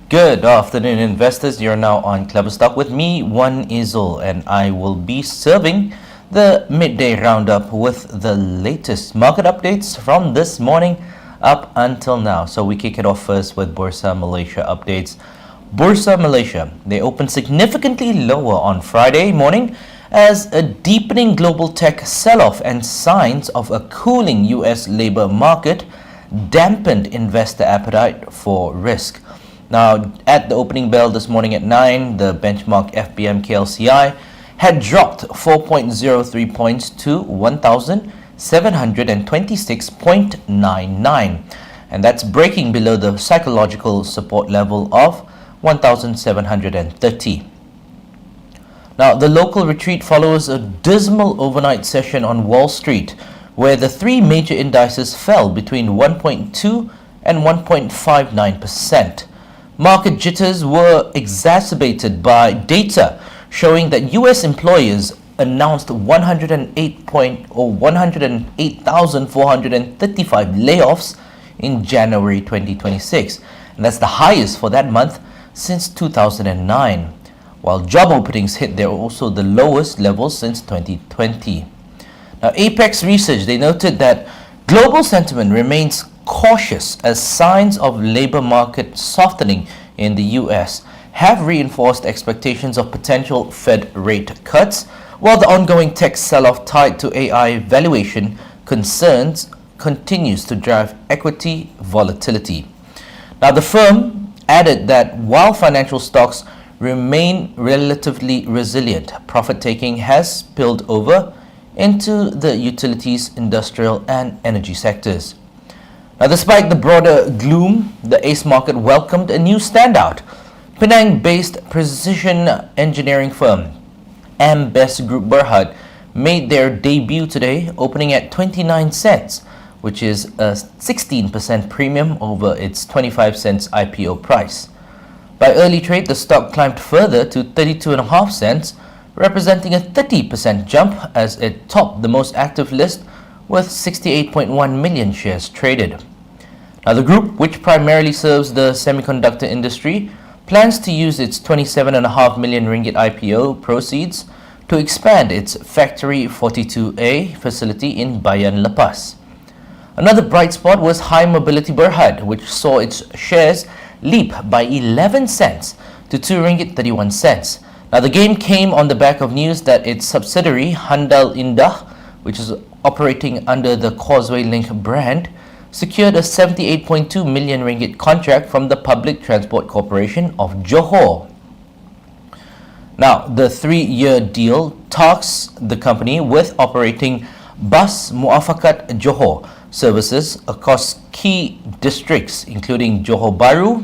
Good afternoon, investors. You're now on KleverStock with me, One Izzul, and I will be serving the midday roundup with the latest market updates from this morning up until now. So we kick it off first with Bursa Malaysia updates. Bursa Malaysia, they opened significantly lower on Friday morning as a deepening global tech sell-off and signs of a cooling US labor market dampened investor appetite for risk. Now, at the opening bell this morning at 9, the benchmark FBM KLCI had dropped 4.03 points to 1,726.99, and that's breaking below the psychological support level of 1,730. Now, the local retreat follows a dismal overnight session on Wall Street, where the three major indices fell between 1.2 and 1.59%. Market jitters were exacerbated by data showing that US employers announced 108,435 layoffs in January 2026, and that's the highest for that month since 2009, while job openings hit there also the lowest levels since 2020. Now, Apex Research, they noted that global sentiment remains cautious as signs of labor market softening in the US have reinforced expectations of potential Fed rate cuts, while the ongoing tech sell-off tied to AI valuation concerns continues to drive equity volatility. Now, the firm added that while financial stocks remain relatively resilient, profit-taking has spilled over into the utilities, industrial, and energy sectors. Now, despite the broader gloom, the ACE market welcomed a new standout. Penang-based precision engineering firm Best Group Berhad made their debut today, opening at 29 cents, which is a 16% premium over its 25 cents IPO price. By early trade, the stock climbed further to 32.5 cents, representing a 30% jump as it topped the most active list with 68.1 million shares traded. Now, the group, which primarily serves the semiconductor industry, plans to use its 27.5 million ringgit IPO proceeds to expand its Factory 42A facility in Bayan Lepas. Another bright spot was High Mobility Berhad, which saw its shares leap by 11 cents to 2 ringgit 31 cents. Now, the gain came on the back of news that its subsidiary Handal Indah, which is operating under the Causeway Link brand, secured a 78.2 million ringgit contract from the Public Transport Corporation of Johor. Now, the 3-year deal tasks the company with operating Bus Muafakat Johor services across key districts including Johor Bahru,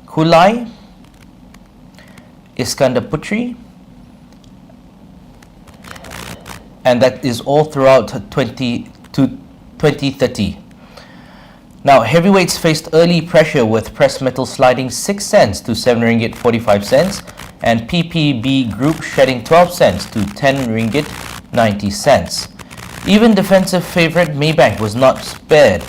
Kulai, Iskandar Putri, and that is all throughout 2030. Now, heavyweights faced early pressure with press metal sliding 6 cents to 7 ringgit 45 cents and PPB Group shedding 12 cents to 10 ringgit 90 cents. Even defensive favorite Maybank was not spared,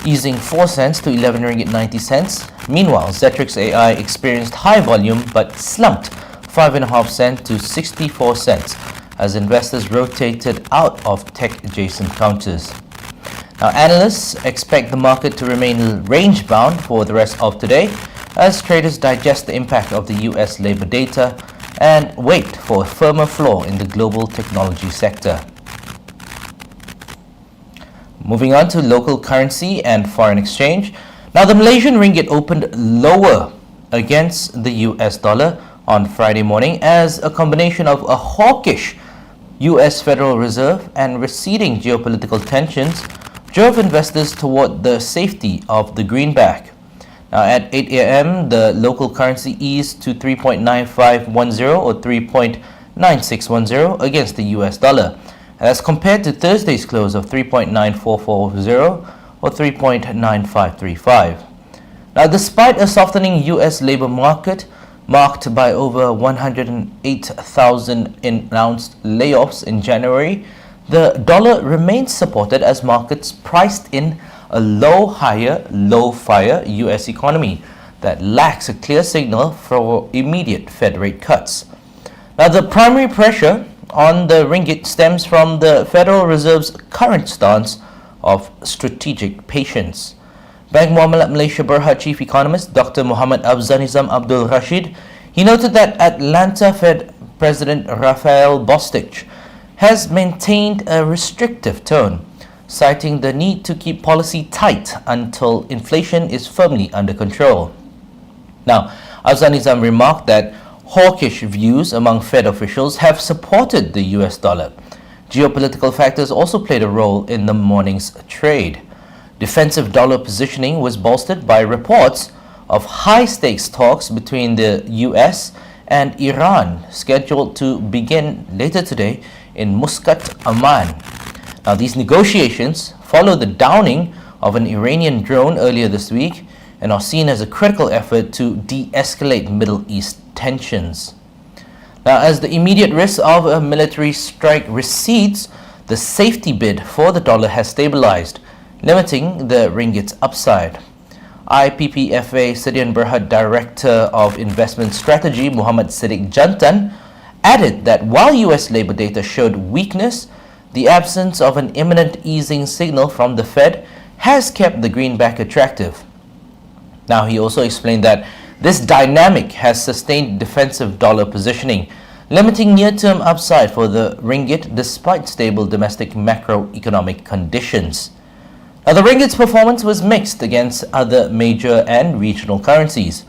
easing 4 cents to 11 ringgit 90 cents. Meanwhile, Zetrix AI experienced high volume but slumped 5.5 cents to 64 cents as investors rotated out of tech-adjacent counters. Now, analysts expect the market to remain range-bound for the rest of today as traders digest the impact of the US labor data and wait for a firmer floor in the global technology sector. Moving on to local currency and foreign exchange. Now, the Malaysian ringgit opened lower against the US dollar on Friday morning as a combination of a hawkish US Federal Reserve and receding geopolitical tensions drove investors toward the safety of the greenback. Now, at 8 a.m., the local currency eased to 3.9510 or 3.9610 against the US dollar, as compared to Thursday's close of 3.9440 or 3.9535. Now, despite a softening US labor market marked by over 108,000 announced layoffs in January, the dollar remains supported as markets priced in a low-higher, low-fire US economy. that lacks a clear signal for immediate Fed rate cuts. Now, the primary pressure on the ringgit stems from the Federal Reserve's current stance of strategic patience. Bank Muamalat Malaysia Berhad Chief Economist Dr. Muhammad Abzanizam Abdul Rashid, he noted that Atlanta Fed President Raphael Bostic has maintained a restrictive tone, citing the need to keep policy tight until inflation is firmly under control. Now, Abzanizam remarked that hawkish views among Fed officials have supported the US dollar. Geopolitical factors also played a role in the morning's trade. Defensive dollar positioning was bolstered by reports of high-stakes talks between the US and Iran scheduled to begin later today in Muscat, Oman. Now, these negotiations follow the downing of an Iranian drone earlier this week and are seen as a critical effort to de-escalate Middle East tensions. Now, as the immediate risk of a military strike recedes, the safety bid for the dollar has stabilized, limiting the ringgit's upside. IPPFA Sidian Berhad Director of Investment Strategy Muhammad Siddiq Jantan added that while US labor data showed weakness, the absence of an imminent easing signal from the Fed has kept the greenback attractive. Now, he also explained that this dynamic has sustained defensive dollar positioning, limiting near-term upside for the ringgit despite stable domestic macroeconomic conditions. Now, the ringgit's performance was mixed against other major and regional currencies.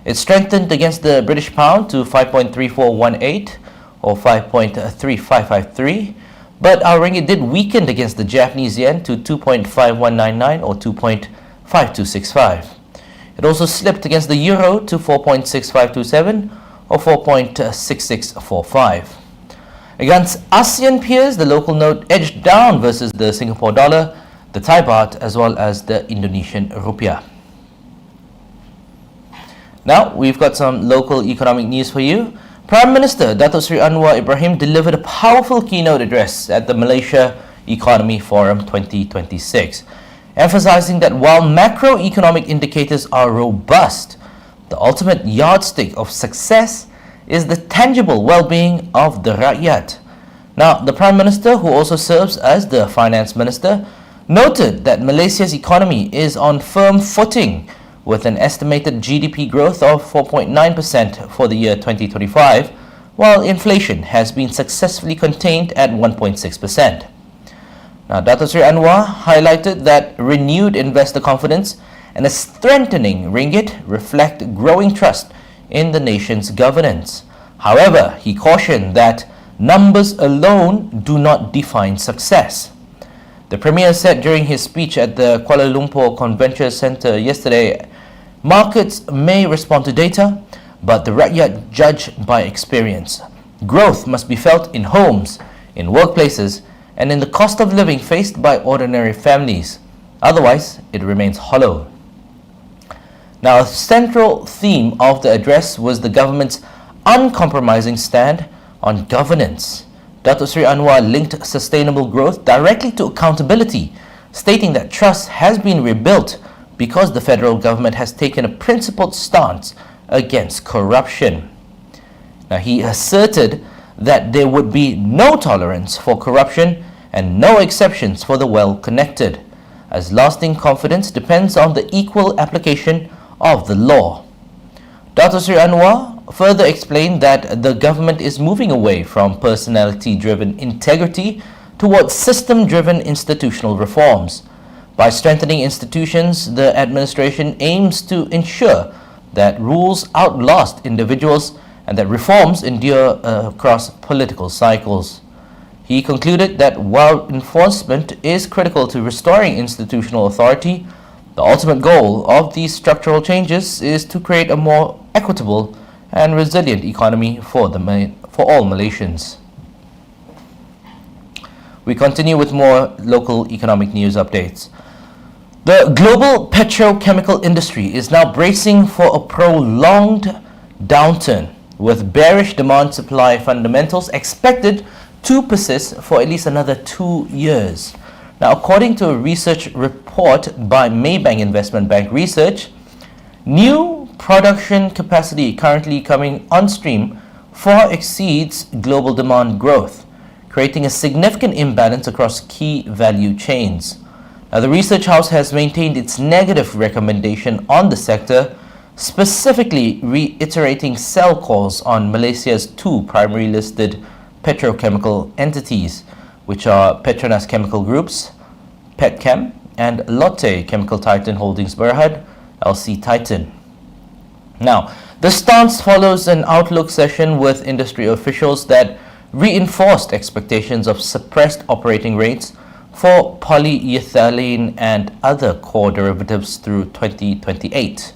It strengthened against the British pound to 5.3418 or 5.3553, but our ringgit did weaken against the Japanese yen to 2.5199 or 2.5265. It also slipped against the euro to 4.6527 or 4.6645. Against ASEAN peers, the local note edged down versus the Singapore dollar, the Thai baht, as well as the Indonesian rupiah. Now, we've got some local economic news for you. Prime Minister Datuk Seri Anwar Ibrahim delivered a powerful keynote address at the Malaysia Economy Forum 2026, emphasizing that while macroeconomic indicators are robust, the ultimate yardstick of success is the tangible well-being of the rakyat. Now, the Prime Minister, who also serves as the Finance Minister, noted that Malaysia's economy is on firm footing with an estimated GDP growth of 4.9% for the year 2025, while inflation has been successfully contained at 1.6%. Now, Datuk Seri Anwar highlighted that renewed investor confidence and a strengthening ringgit reflect growing trust in the nation's governance. However, he cautioned that numbers alone do not define success. The Premier said during his speech at the Kuala Lumpur Convention Centre yesterday, markets may respond to data, but the rakyat judge by experience. Growth must be felt in homes, in workplaces, and in the cost of living faced by ordinary families. Otherwise, it remains hollow. Now, a central theme of the address was the government's uncompromising stand on governance. Datuk Seri Anwar linked sustainable growth directly to accountability, stating that trust has been rebuilt because the federal government has taken a principled stance against corruption. Now, he asserted that there would be no tolerance for corruption and no exceptions for the well-connected, as lasting confidence depends on the equal application of the law. Datuk Seri Anwar further explained that the government is moving away from personality-driven integrity towards system-driven institutional reforms. By strengthening institutions, the administration aims to ensure that rules outlast individuals and that reforms endure across political cycles. He concluded that while enforcement is critical to restoring institutional authority, the ultimate goal of these structural changes is to create a more equitable and resilient economy for all Malaysians. We continue with more local economic news updates. The global petrochemical industry is now bracing for a prolonged downturn, with bearish demand-supply fundamentals expected to persist for at least another 2 years. Now, according to a research report by Maybank Investment Bank Research, new production capacity currently coming on stream far exceeds global demand growth, creating a significant imbalance across key value chains. Now, the research house has maintained its negative recommendation on the sector, specifically reiterating sell calls on Malaysia's two primary listed petrochemical entities, which are Petronas Chemical Groups, Petchem, and Lotte Chemical Titan Holdings Berhad, LC Titan. Now, the stance follows an outlook session with industry officials that reinforced expectations of suppressed operating rates for polyethylene and other core derivatives through 2028.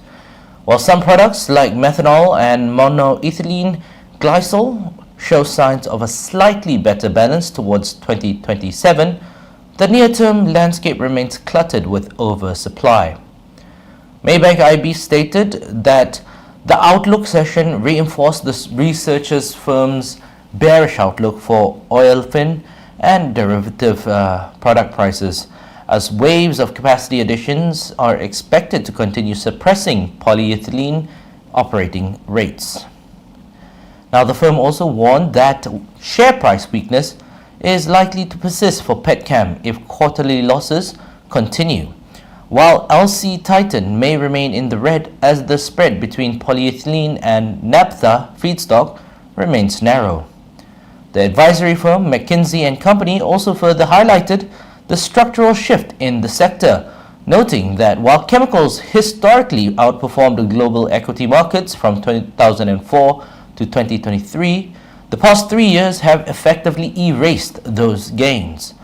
While some products like methanol and monoethylene glycol show signs of a slightly better balance towards 2027, the near-term landscape remains cluttered with oversupply. Maybank IB stated that the outlook session reinforced the researchers' firm's bearish outlook for olefin and derivative product prices, as waves of capacity additions are expected to continue suppressing polyethylene operating rates. Now, the firm also warned that share price weakness is likely to persist for Petchem if quarterly losses continue, while LC Titan may remain in the red as the spread between polyethylene and naphtha feedstock remains narrow. The advisory firm McKinsey & Company also further highlighted the structural shift in the sector, noting that while chemicals historically outperformed the global equity markets from 2004 to 2023, the past 3 years have effectively erased those gains.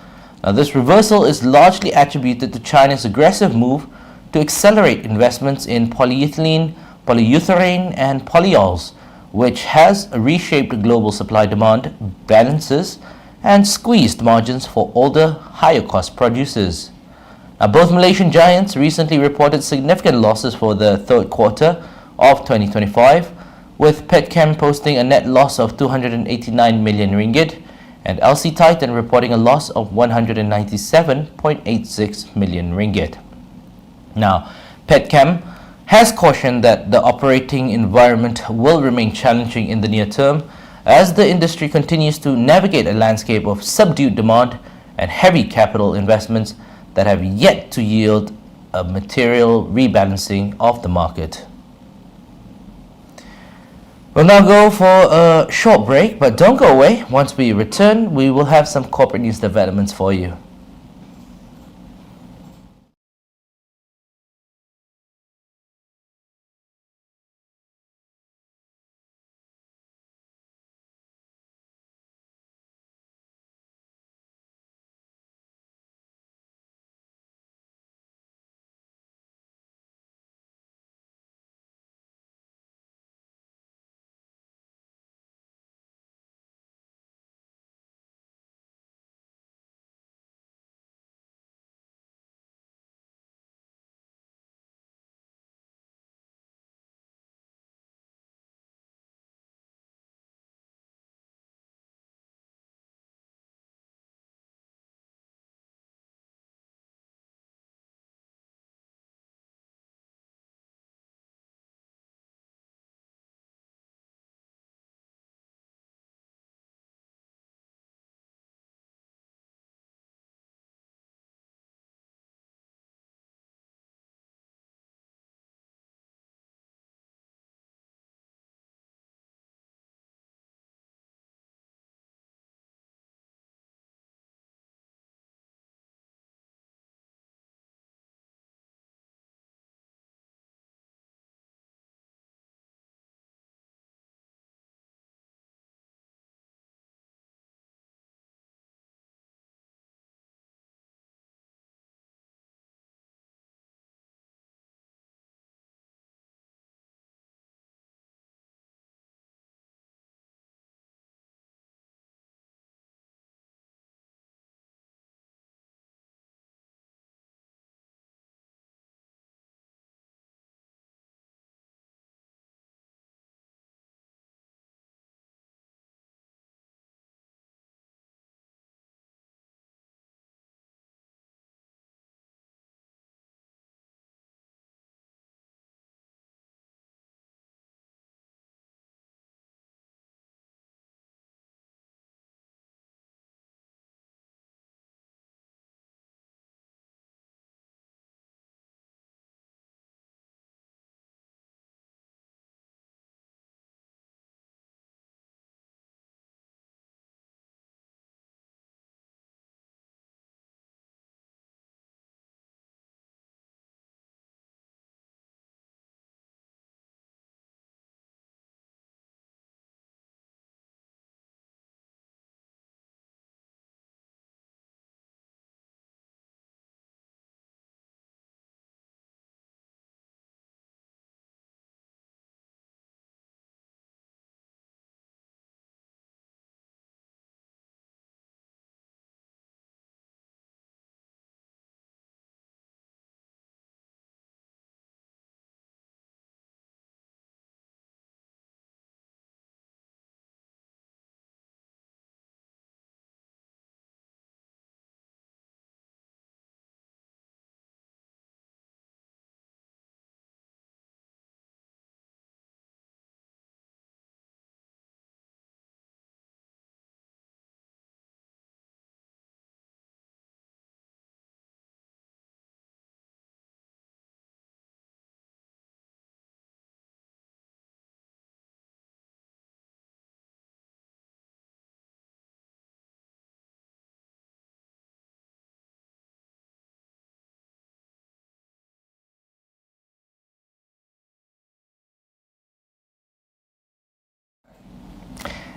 Now, this reversal is largely attributed to China's aggressive move to accelerate investments in polyethylene, polyurethane, and polyols, which has reshaped global supply-demand balances and squeezed margins for older, higher-cost producers. Now, both Malaysian giants recently reported significant losses for the third quarter of 2025, with Petchem posting a net loss of 289 million ringgit and LC Titan reporting a loss of 197.86 million ringgit. Now, Petchem has cautioned that the operating environment will remain challenging in the near term as the industry continues to navigate a landscape of subdued demand and heavy capital investments that have yet to yield a material rebalancing of the market. We'll now go for a short break, but don't go away. Once we return, we will have some corporate news developments for you.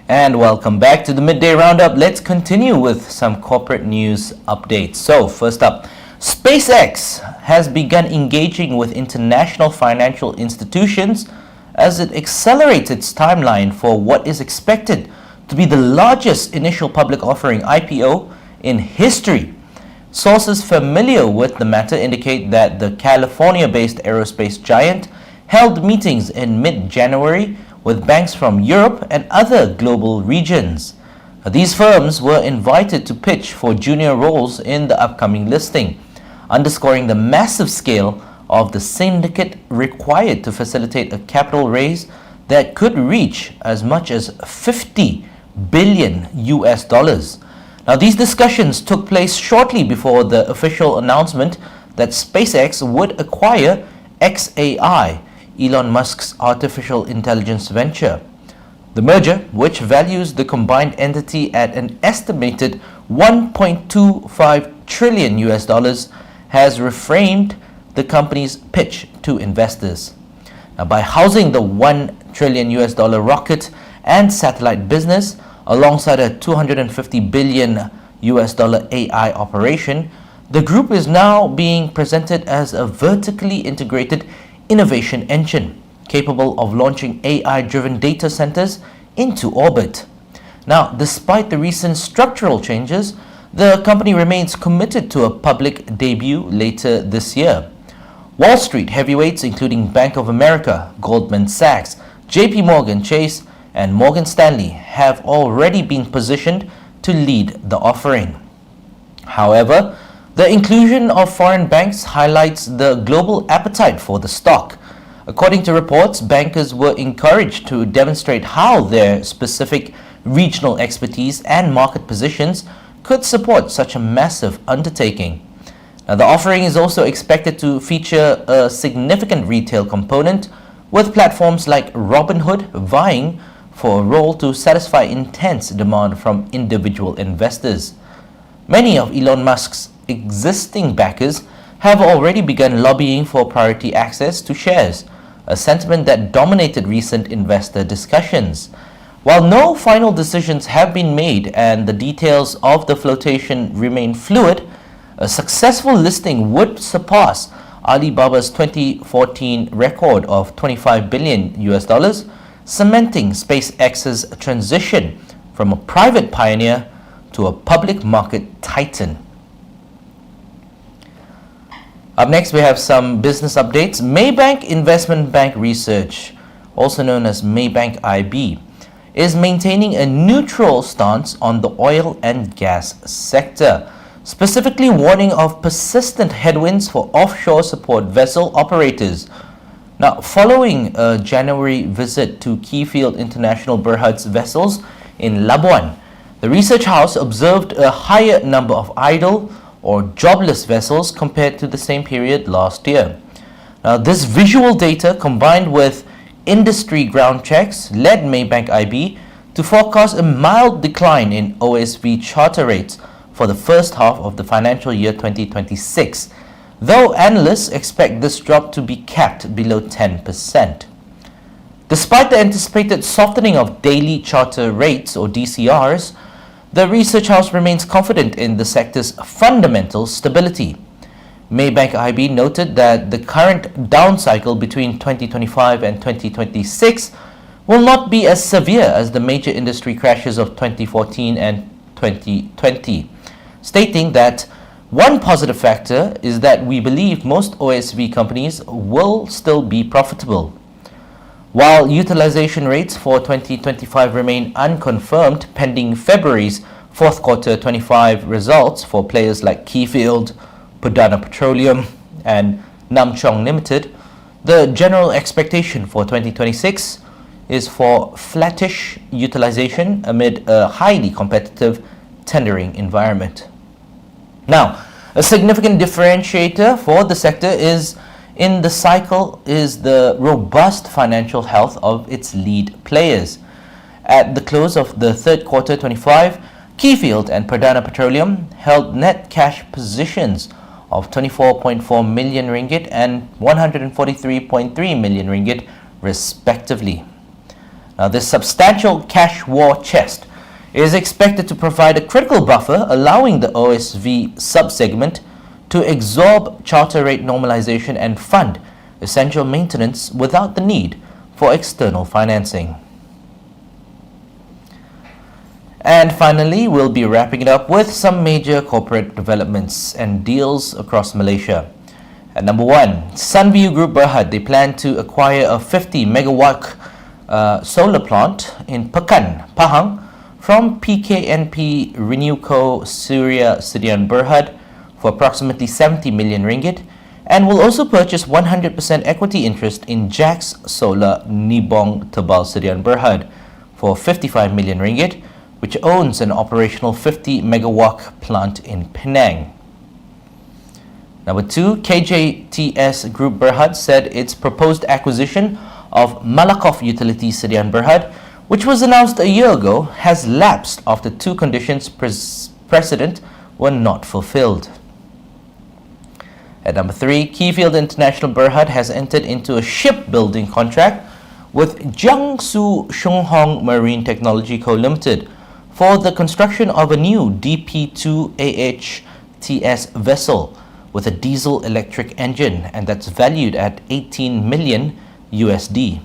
And welcome back to the Midday Roundup. Let's continue with some corporate news updates. So, first up, SpaceX has begun engaging with international financial institutions as it accelerates its timeline for what is expected to be the largest initial public offering (IPO) in history. Sources familiar with the matter indicate that the California-based aerospace giant held meetings in mid-January with banks from Europe and other global regions. These firms were invited to pitch for junior roles in the upcoming listing, underscoring the massive scale of the syndicate required to facilitate a capital raise that could reach as much as $50 billion. Now, these discussions took place shortly before the official announcement that SpaceX would acquire XAI, Elon Musk's artificial intelligence venture. The merger, which values the combined entity at an estimated $1.25 trillion, has reframed the company's pitch to investors. Now, by housing the $1 trillion rocket and satellite business alongside a $250 billion AI operation, the group is now being presented as a vertically integrated innovation engine capable of launching AI-driven data centers into orbit. Now, despite the recent structural changes, the company remains committed to a public debut later this year. Wall Street heavyweights including Bank of America, Goldman Sachs, JP Morgan Chase, and Morgan Stanley have already been positioned to lead the offering. However, the inclusion of foreign banks highlights the global appetite for the stock. According to reports, bankers were encouraged to demonstrate how their specific regional expertise and market positions could support such a massive undertaking. Now, the offering is also expected to feature a significant retail component, with platforms like Robinhood vying for a role to satisfy intense demand from individual investors. Many of Elon Musk's existing backers have already begun lobbying for priority access to shares, a sentiment that dominated recent investor discussions. While no final decisions have been made and the details of the flotation remain fluid, a successful listing would surpass Alibaba's 2014 record of $25 billion, cementing SpaceX's transition from a private pioneer to a public market titan. Up next, we have some business updates. Maybank Investment Bank Research, also known as Maybank IB, is maintaining a neutral stance on the oil and gas sector, specifically warning of persistent headwinds for offshore support vessel operators. Now, following a January visit to Keyfield International Berhad's vessels in Labuan, the research house observed a higher number of idle or jobless vessels compared to the same period last year. Now, this visual data combined with industry ground checks led Maybank IB to forecast a mild decline in OSV charter rates for the first half of the financial year 2026, though analysts expect this drop to be capped below 10%. Despite the anticipated softening of daily charter rates or DCRs, the research house remains confident in the sector's fundamental stability. Maybank IB noted that the current down cycle between 2025 and 2026 will not be as severe as the major industry crashes of 2014 and 2020, stating that one positive factor is that we believe most OSV companies will still be profitable. While utilization rates for 2025 remain unconfirmed pending February's fourth quarter 25 results for players like Keyfield, Perdana Petroleum, and Namchong Limited, the general expectation for 2026 is for flattish utilization amid a highly competitive tendering environment. Now, a significant differentiator for the sector is the robust financial health of its lead players. At the close of the third quarter 25, Keyfield and Perdana Petroleum held net cash positions of 24.4 million ringgit and 143.3 million ringgit respectively. Now, this substantial cash war chest is expected to provide a critical buffer, allowing the OSV subsegment to absorb charter rate normalization and fund essential maintenance without the need for external financing. And finally, we'll be wrapping it up with some major corporate developments and deals across Malaysia. At number 1, Sunview Group Berhad, they plan to acquire a 50 megawatt solar plant in Pekan, Pahang from PKNP Renewco Surya Sdn Berhad for approximately 70 million ringgit, and will also purchase 100% equity interest in Jax Solar Nibong Tebal Sdn Berhad for 55 million ringgit, which owns an operational 50 megawatt plant in Penang. Number 2, KJTS Group Berhad said its proposed acquisition of Malakoff Utilities Sdn Berhad, which was announced a year ago, has lapsed after 2 conditions precedent were not fulfilled. At number 3, Keyfield International Berhad has entered into a shipbuilding contract with Jiangsu Shunghong Marine Technology Co. Limited for the construction of a new DP2 AHTS vessel with a diesel-electric engine, and that's valued at 18 million USD.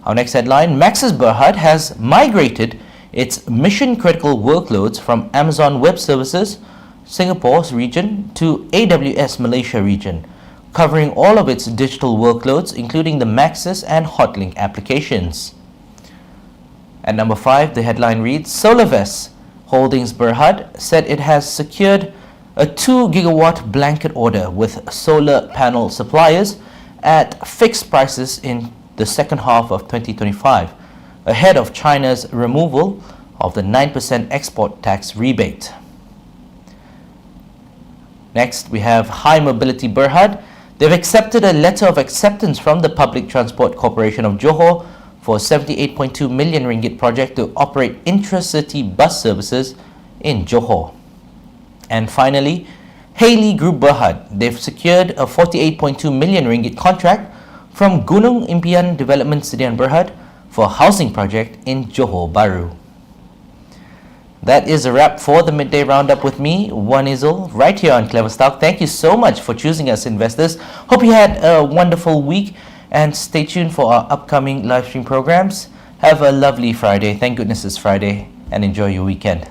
Our next headline, Maxis Berhad has migrated its mission-critical workloads from Amazon Web Services Singapore's region to AWS Malaysia region, covering all of its digital workloads, including the Maxis and Hotlink applications. At number 5, the headline reads, SolarVest Holdings Berhad said it has secured a 2 gigawatt blanket order with solar panel suppliers at fixed prices in the second half of 2025, ahead of China's removal of the 9% export tax rebate. Next, we have High Mobility Berhad. They've accepted a letter of acceptance from the Public Transport Corporation of Johor for a 78.2 million ringgit project to operate intra-city bus services in Johor. And finally, Haley Group Berhad. They've secured a 48.2 million ringgit contract from Gunung Impian Development Sdn Berhad for a housing project in Johor Bahru. That is a wrap for the Midday Roundup with me, Wan Izul, right here on KleverStock. Thank you so much for choosing us, investors. Hope you had a wonderful week, and stay tuned for our upcoming live stream programs. Have a lovely Friday. Thank goodness it's Friday, and enjoy your weekend.